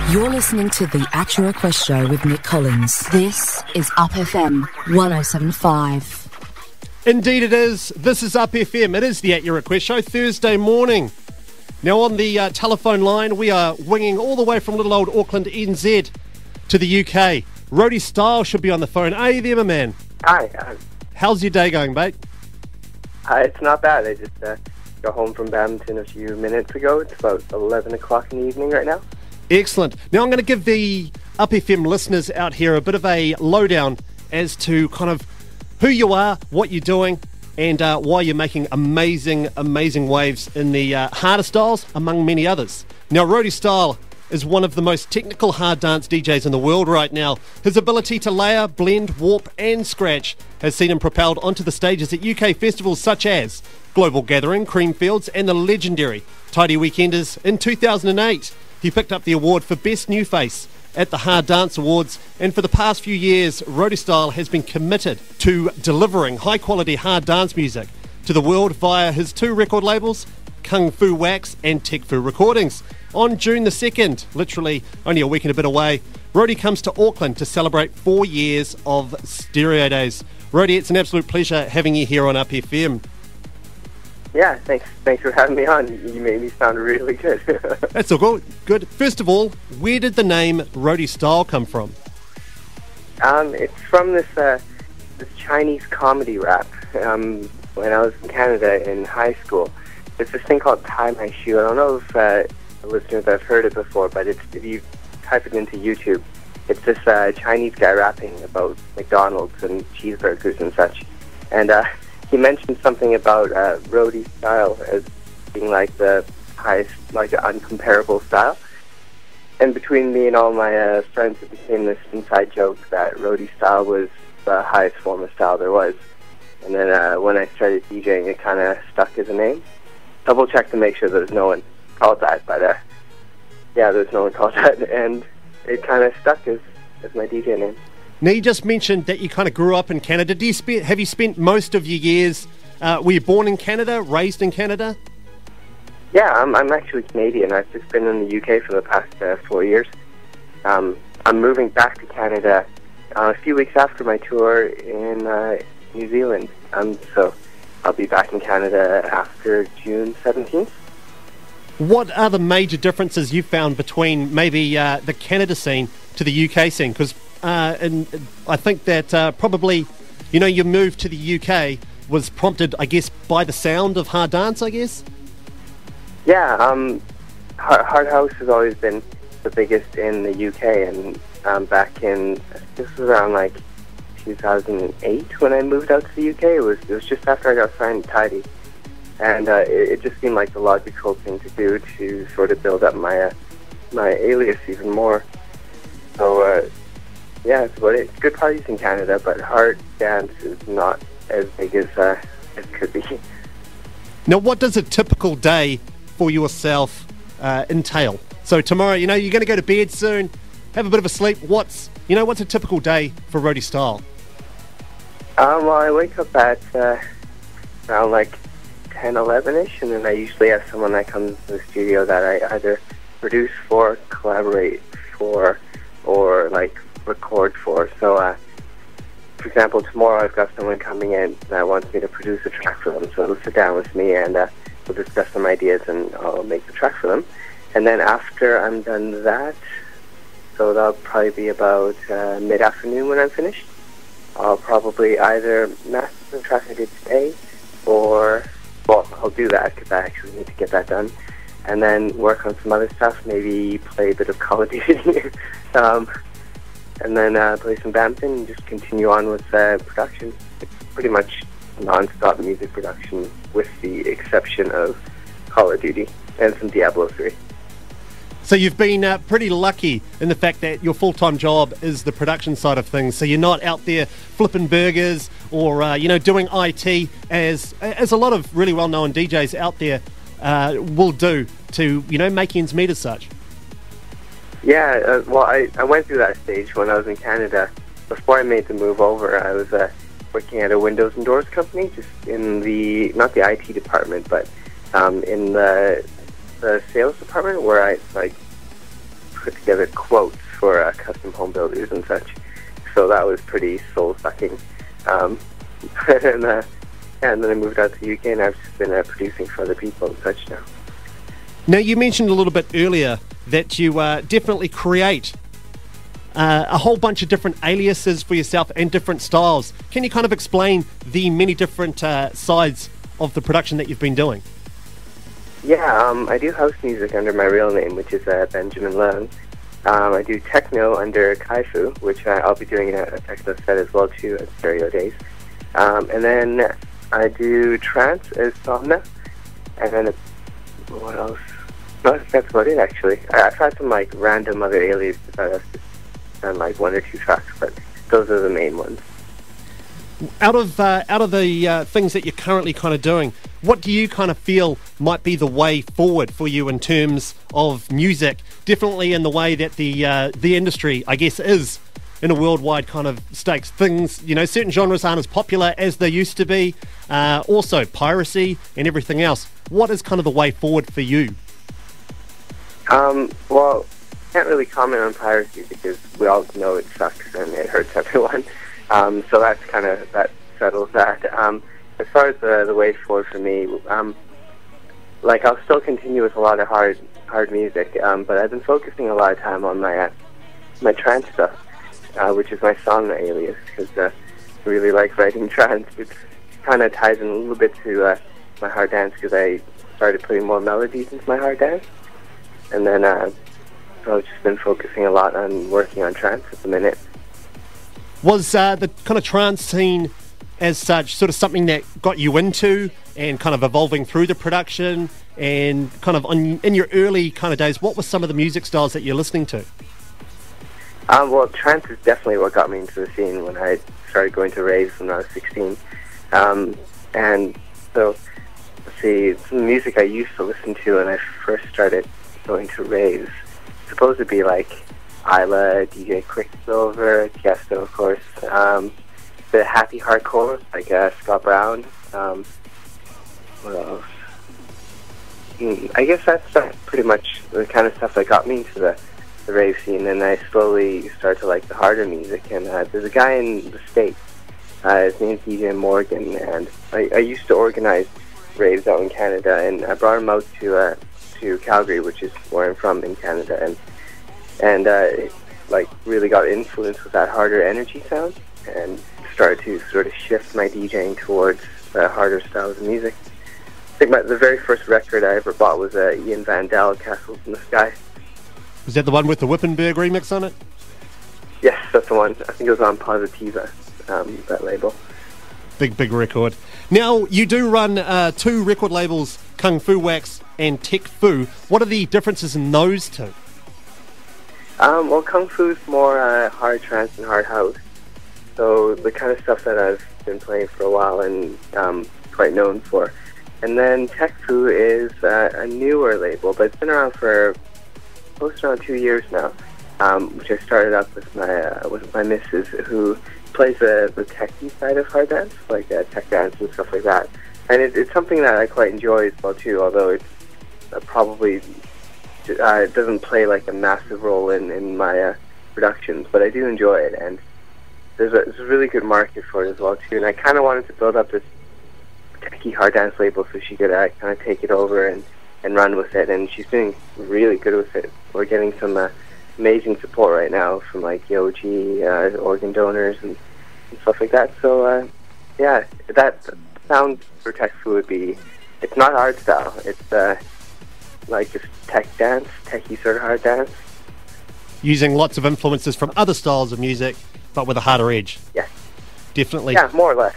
You're listening to the At Your Request Show with Nick Collings. This is Up FM 107.5. Indeed it is. This is Up FM. It is the At Your Request Show, Thursday morning. Now on the telephone line, we are winging all the way from little old Auckland, NZ, to the UK. Rodi Style should be on the phone. Are you there, my man? Hi. How's your day going, mate? It's not bad. I just got home from Badminton a few minutes ago. It's about 11 o'clock in the evening right now. Excellent. Now I'm going to give the Up FM listeners out here a bit of a lowdown as to kind of who you are, what you're doing, and why you're making amazing waves in the harder styles, among many others. Now, Rodi Style is one of the most technical hard dance DJs in the world right now. His ability to layer, blend, warp, and scratch has seen him propelled onto the stages at UK festivals such as Global Gathering, Creamfields, and the legendary Tidy Weekenders in 2008. He picked up the award for Best New Face at the Hard Dance Awards, and for the past few years, Rodi Style has been committed to delivering high-quality hard dance music to the world via his two record labels, Kung Fu Wax and Tech Fu Recordings. On June the 2nd, literally only a week and a bit away, Rodi comes to Auckland to celebrate 4 years of Stereo Days. Rodi, it's an absolute pleasure having you here on Up FM. Yeah, thanks for having me on. You made me sound really good. That's all good. First of all, where did the name Rodi Style come from? It's from this Chinese comedy rap. When I was in Canada in high school, there's this thing called Tie My Shoe. I don't know if the listeners have heard it before, but if you type it into YouTube, it's this Chinese guy rapping about McDonald's and cheeseburgers and such. And he mentioned something about Rodi Style as being like the highest, like the uncomparable style. And between me and all my friends, it became this inside joke that Rodi Style was the highest form of style there was. And then when I started DJing, it kind of stuck as a name. Double check to make sure there's no one called that, but yeah, there's no one called that, and it kind of stuck as my DJ name. Now, you just mentioned that you kind of grew up in Canada. Have you spent most of your years, were you born in Canada, raised in Canada? Yeah, I'm actually Canadian. I've just been in the UK for the past 4 years. I'm moving back to Canada a few weeks after my tour in New Zealand. So I'll be back in Canada after June 17th. What are the major differences you found between maybe the Canada scene to the UK scene? Because and I think that probably, your move to the UK was prompted, I guess, by the sound of hard dance, I guess? Yeah, Hard House has always been the biggest in the UK, and back in, this was around like 2008 when I moved out to the UK. It was just after I got signed to Tidy, and it just seemed like the logical thing to do to sort of build up my alias even more. So yeah, that's about it. It's good parties in Canada, but hard dance is not as big as it could be. Now, what does a typical day for yourself entail? So tomorrow, you're going to go to bed soon, have a bit of a sleep. What's a typical day for Rodi Style? Well, I wake up at around like 10, 11-ish, and then I usually have someone that comes to the studio that I either produce for, collaborate for, or like record for. So, for example, tomorrow I've got someone coming in that wants me to produce a track for them. So they'll sit down with me and we'll discuss some ideas, and I'll make the track for them. And then after I'm done that, so that'll probably be about mid-afternoon when I'm finished, I'll probably either master the track I did today, or, well, I'll do that because I actually need to get that done, and then work on some other stuff, maybe play a bit of Call of Duty, and then play some badminton and just continue on with production. It's pretty much non-stop music production with the exception of Call of Duty and some Diablo 3. So you've been pretty lucky in the fact that your full-time job is the production side of things. So you're not out there flipping burgers or doing IT as a lot of really well-known DJs out there will do to make ends meet as such. Yeah, well, I went through that stage when I was in Canada. Before I made the move over, I was working at a windows and doors company, just in not the IT department, but in the sales department, where I put together quotes for custom home builders and such. So that was pretty soul-sucking. And then I moved out to the UK, and I've just been producing for other people and such now. Now, you mentioned a little bit earlier that you definitely create a whole bunch of different aliases for yourself and different styles. Can you kind of explain the many different sides of the production that you've been doing? Yeah, I do house music under my real name, which is Benjamin Leung. I do techno under Kaifu, which I'll be doing a techno set as well too at Stereo Days. And then I do trance as Somna, and then what else? No, that's about it actually. I've had some like random other aliases that I've just done like 1 or 2 tracks, but those are the main ones. Out of the things that you're currently kind of doing, what do you kind of feel might be the way forward for you in terms of music? Definitely in the way that the industry, I guess, is in a worldwide kind of stakes. Things, you know, certain genres aren't as popular as they used to be. Also, piracy and everything else. What is kind of the way forward for you? Well, can't really comment on piracy because we all know it sucks and it hurts everyone. So that's that settles that. As far as the way forward for me, like I'll still continue with a lot of hard music, but I've been focusing a lot of time on my trance stuff, which is my song alias, because I really like writing trance. It kind of ties in a little bit to my hard dance, because I started putting more melodies into my hard dance, and then so I've just been focusing a lot on working on trance at the minute. Was the kind of trance scene as such sort of something that got you into and kind of evolving through the production, and kind of in your early kind of days, what were some of the music styles that you're listening to? Well, trance is definitely what got me into the scene when I started going to raves when I was 16. And so, let's see, some music I used to listen to when I first started going to raves, supposed to be like Isla, DJ Quicksilver, Tiesto, of course, the happy hardcore, like Scott Brown. What else? I guess that's pretty much the kind of stuff that got me into the rave scene, and I slowly started to like the harder music. And there's a guy in the States, his name's DJ Morgan, and I used to organize raves out in Canada, and I brought him out to Calgary, which is where I'm from in Canada, and like really got influenced with that harder energy sound, and started to sort of shift my DJing towards harder styles of music. I think the very first record I ever bought was Ian Van Dahl, Castles in the Sky. Was that the one with the Wippenberg remix on it? Yes, that's the one. I think it was on Positiva, that label. Big record. Now, you do run 2 record labels, Kung Fu Wax and Tech Fu. What are the differences in those two? Well, Kung Fu's more hard trance and hard house. So the kind of stuff that I've been playing for a while and quite known for. And then Tech Fu is a newer label, but it's been around for close to around 2 years now, which I started up with my missus, who plays the techie side of hard dance, like tech dance and stuff like that. And it's something that I quite enjoy as well too, although it's probably it doesn't play like a massive role in my productions, but I do enjoy it, and there's a really good market for it as well too. And I kind of wanted to build up this techie hard dance label so she could kind of take it over and run with it, and she's doing really good with it. We're getting some amazing support right now from like Yoji, organ donors and stuff like that. So yeah, that sound for Tech Fu would be, it's not hard style, it's like just tech dance, techie sort of hard dance. Using lots of influences from other styles of music, but with a harder edge. Yes. Definitely. Yeah, more or less.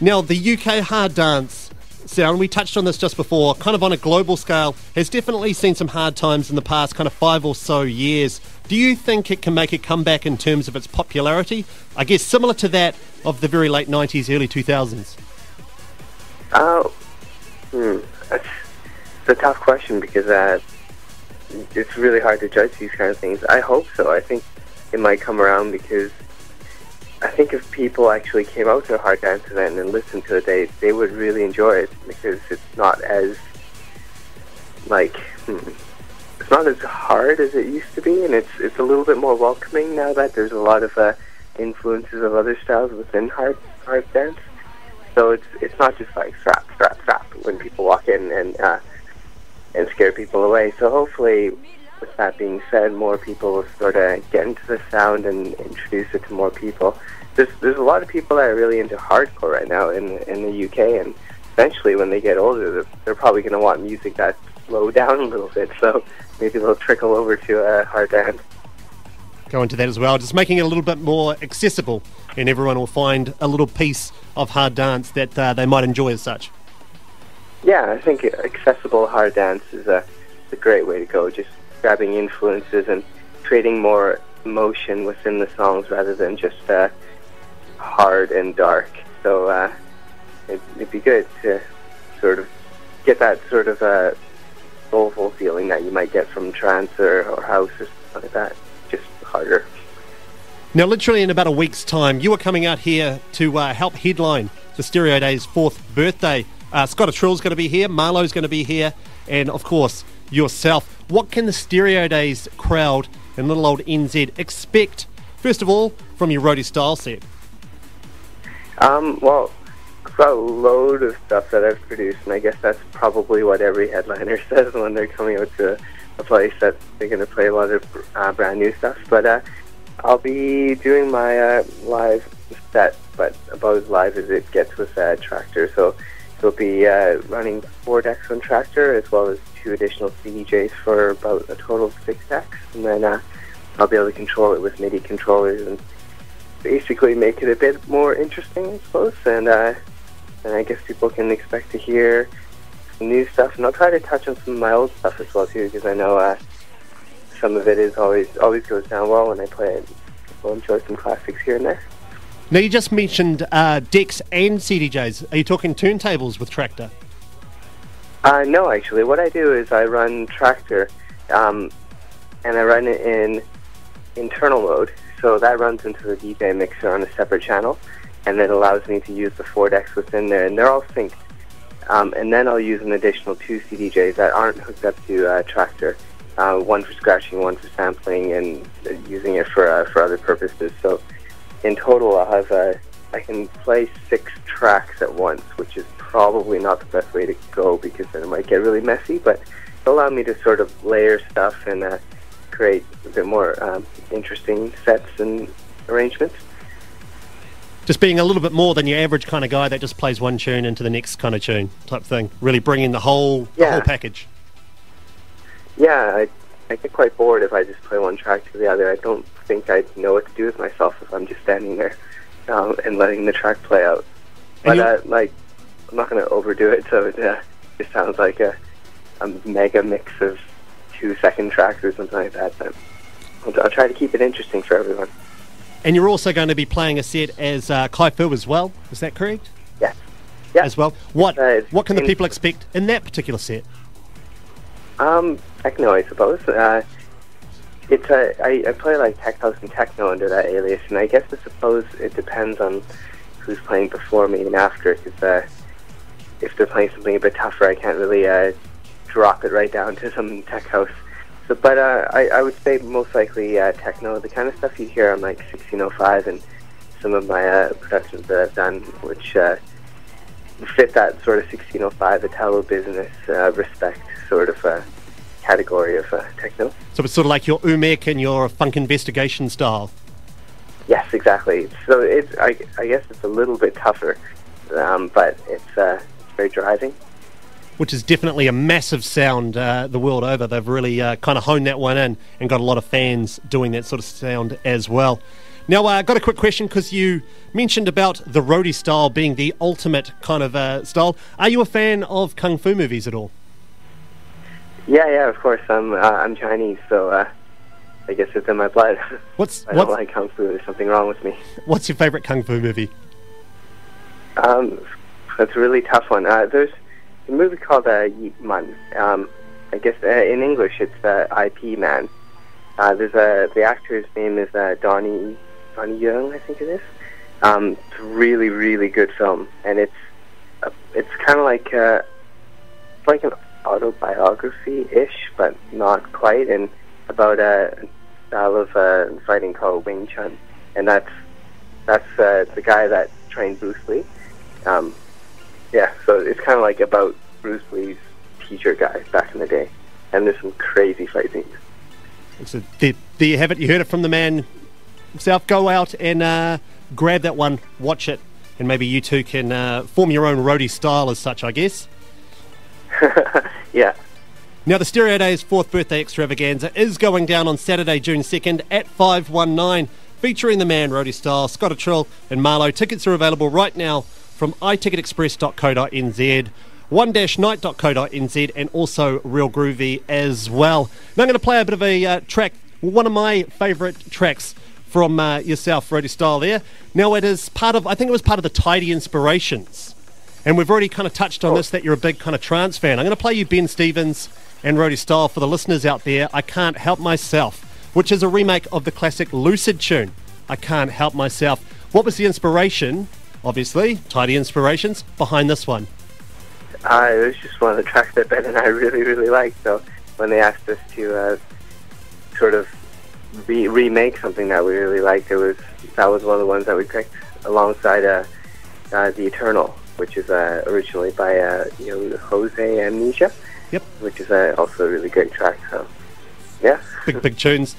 Now, the UK hard dance sound, we touched on this just before, kind of on a global scale, has definitely seen some hard times in the past kind of 5 or so years. Do you think it can make a comeback in terms of its popularity? I guess similar to that of the very late 90s, early 2000s. It's a tough question because it's really hard to judge these kind of things. I hope so. I think it might come around because I think if people actually came out to a hard dance event and listened to it, they would really enjoy it, because it's not as not as hard as it used to be, and it's a little bit more welcoming now that there's a lot of influences of other styles within hard dance. So it's not just like strap when people walk in and scare people away. So hopefully, with that being said, more people will sort of get into the sound and introduce it to more people. There's a lot of people that are really into hardcore right now in the UK, and eventually when they get older, they're probably going to want music that's slow down a little bit. So maybe they'll trickle over to hard dance. Go into that as well, just making it a little bit more accessible, and everyone will find a little piece of hard dance that they might enjoy as such. Yeah, I think accessible hard dance is a great way to go, just grabbing influences and creating more emotion within the songs rather than just hard and dark. So it'd be good to sort of get that sort of soulful feeling that you might get from trance or house or something like that, just harder. Now, literally in about a week's time, you are coming out here to help headline the Stereo Days' 4th birthday. Scott Trill's going to be here, Marlowe's going to be here, and of course, yourself. What can the Stereo Days crowd in little old NZ expect, first of all, from your Rodi Style set? Well, I've got a load of stuff that I've produced, and I guess that's probably what every headliner says when they're coming out to a place that they're going to play a lot of brand new stuff. But I'll be doing my live set, but about as live as it gets with Tractor. So it'll be running 4 decks on Tractor, as well as 2 additional CDJs for about a total of 6 decks. And then I'll be able to control it with MIDI controllers and basically make it a bit more interesting, I suppose. And I guess people can expect to hear some new stuff. And I'll try to touch on some of my old stuff as well, too, because I know some of it is always goes down well when I play it. People enjoy some classics here and there. Now, you just mentioned decks and CDJs. Are you talking turntables with Tractor? No, actually. What I do is I run Tractor, and I run it in internal mode. So that runs into the DJ mixer on a separate channel, and it allows me to use the 4 decks within there, and they're all synced. And then I'll use an additional 2 CDJs that aren't hooked up to Tractor. One for scratching, one for sampling, and using it for other purposes. So in total, I'll have I can play 6 tracks at once, which is probably not the best way to go because then it might get really messy. But it'll allow me to sort of layer stuff and create a bit more interesting sets and arrangements. Just being a little bit more than your average kind of guy that just plays one tune into the next kind of tune type thing. Really bringing the whole package. Yeah, I get quite bored if I just play one track to the other. I don't think I'd know what to do with myself if I'm just standing there and letting the track play out. But I'm not going to overdo it, so it just sounds like a mega mix of 2-second tracks or something like that. But I'll try to keep it interesting for everyone. And you're also going to be playing a set as Kai Fu as well, is that correct? Yes. Yeah. As well. What can the people expect in that particular set? Techno, I suppose. I play like tech house and techno under that alias, and I guess I suppose it depends on who's playing before me and after, because if they're playing something a bit tougher, I can't really drop it right down to some tech house. So, but I would say most likely techno, the kind of stuff you hear on like 1605 and some of my productions that I've done, which fit that sort of 1605 Italo business respect sort of category of techno. So it's sort of like your Umek and your funk investigation style. Yes, exactly. So I guess it's a little bit tougher, but it's very driving. Which is definitely a massive sound the world over. They've really kind of honed that one in and got a lot of fans doing that sort of sound as well. Now, I've got a quick question because you mentioned about the Rodi style being the ultimate kind of style. Are you a fan of Kung Fu movies at all? Yeah, of course. I'm Chinese, so I guess it's in my blood. I don't like Kung Fu. There's something wrong with me. What's your favorite Kung Fu movie? That's a really tough one. There's a movie called Yip Man. I guess in English it's IP Man. The actor's name is Donnie Young, I think it is. It's a really, really good film, and it's kind of like autobiography-ish, but not quite, and about a style of fighting called Wing Chun, and that's the guy that trained Bruce Lee. Yeah, so it's kind of like about Bruce Lee's teacher guy back in the day, and there's some crazy fight scenes. So there you have it. You heard it from the man himself. Go out and grab that one, watch it, and maybe you two can form your own Rodi Style as such, I guess. Yeah. Now, the Stereo Days 4th birthday extravaganza is going down on Saturday, June 2nd at 519, featuring the man Rodi Style, Scott Trill and Marlowe. Tickets are available right now from iticketexpress.co.nz, one-night.co.nz, and also Real Groovy as well. Now I'm going to play a bit of a track, one of my favourite tracks from yourself, Rodi Style there. Now it is part of, I think it was part of the Tidy Inspirations. And we've already kind of touched on this, that you're a big kind of trance fan. I'm going to play you Ben Stevens and Rodi Style for the listeners out there. I Can't Help Myself, which is a remake of the classic Lucid tune, I Can't Help Myself. What was the inspiration, obviously, Tidy Inspirations, behind this one? It was just one of the tracks that Ben and I really, really liked. So when they asked us to sort of remake something that we really liked, that was one of the ones that we picked alongside The Eternal, which is originally by Jose Amnesia. Yep. Which is also a really great track. So, yeah. Big tunes.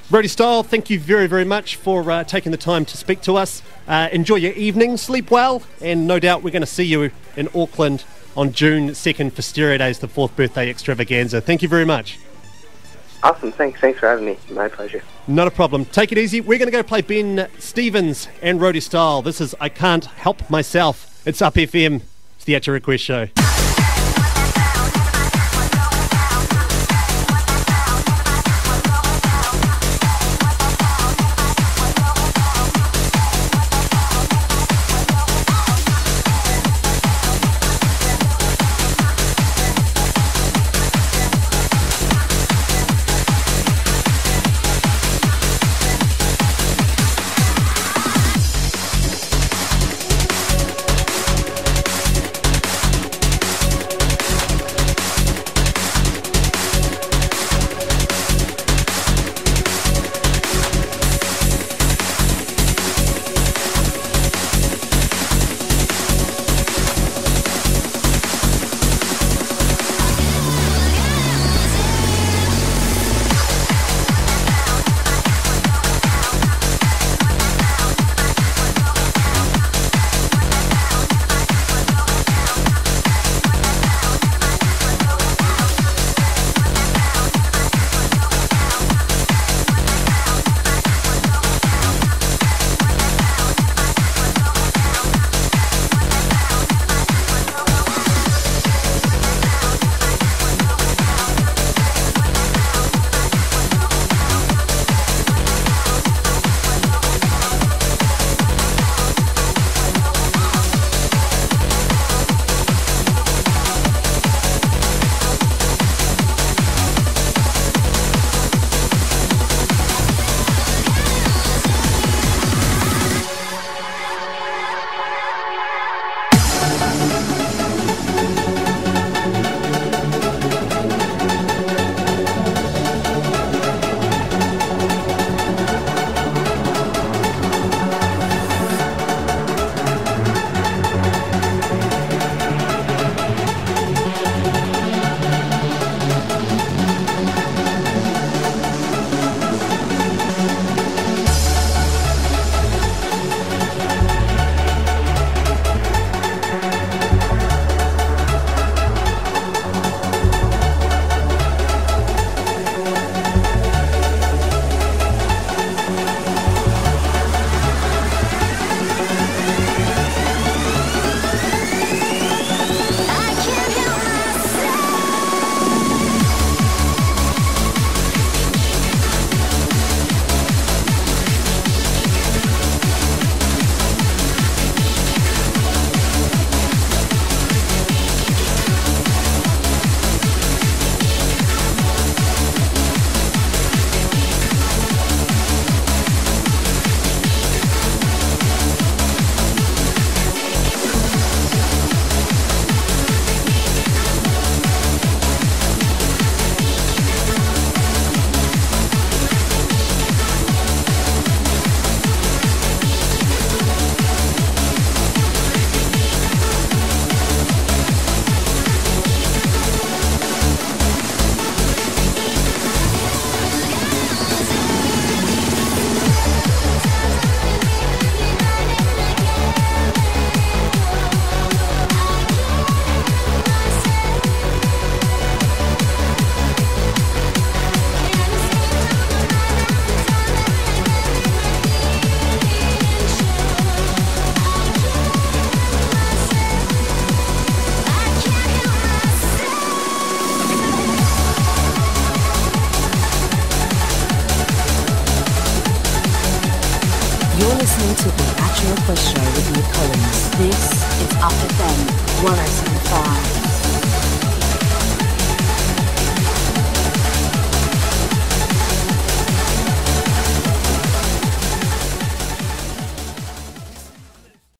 Rodi Style, thank you very, very much for taking the time to speak to us. Enjoy your evening, sleep well, and no doubt we're going to see you in Auckland on June 2nd for Stereo Days, the 4th birthday extravaganza. Thank you very much. Awesome, thanks for having me. My pleasure. Not a problem. Take it easy. We're going to go play Ben Stevens and Rodi Style. This is I Can't Help Myself. It's Up FM. It's the At Your Request show. listening to the Actual Request Show with Nick Collings. This is Up FM 1075.